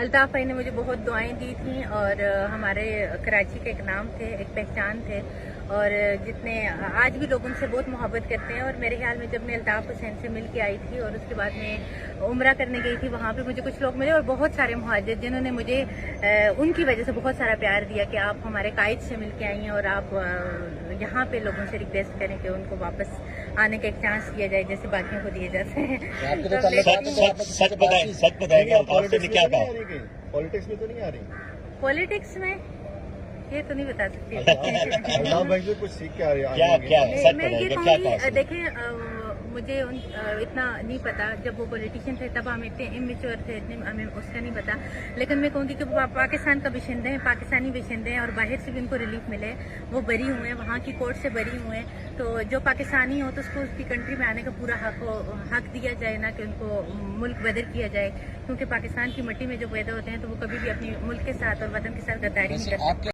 अल्ताफ भाई ने मुझे बहुत दुआएं दी थी और हमारे कराची के एक नाम थे, एक पहचान थे और जितने आज भी लोग उनसे बहुत मोहब्बत करते हैं। और मेरे ख्याल में जब मैं अल्ताफ हुसैन से मिल के आई थी और उसके बाद मैं उम्रा करने गई थी, वहाँ पे मुझे कुछ लोग मिले और बहुत सारे मुहाजिर जिन्होंने मुझे उनकी वजह से बहुत सारा प्यार दिया कि आप हमारे कायद से मिल के आई हैं और आप यहाँ पे लोगों से रिक्वेस्ट करें कि उनको वापस आने का एक चांस दिया जाए जैसे बाकियों को दिए जाते हैं। सच बताएंगे पॉलिटिक्स में तो नहीं आ रही? पॉलिटिक्स में ये तो नहीं बता सकती। अल्ताफ भाई से कुछ सीख के आ रही है? मैं ये कहूँगी, देखें मुझे इतना नहीं पता, जब वो पॉलिटिशियन थे तब हम इतने इमेच्योर थे, इतने हमें उसका नहीं पता। लेकिन मैं कहूँगी कि वो पाकिस्तान का बाशिंदे हैं, पाकिस्तानी बाशिंदे हैं और बाहर से भी उनको रिलीफ मिले, वो बरी हुए हैं, वहाँ की कोर्ट से बरी हुए हैं। तो जो पाकिस्तानी हो तो उसको उसकी कंट्री में आने का पूरा हक दिया जाए, ना कि उनको मुल्क बदर किया जाए, क्योंकि पाकिस्तान की मिट्टी में जो पैदा होते हैं तो वो कभी भी अपनी मुल्क के साथ और वतन के साथ गद्दारी नहीं कर सकते।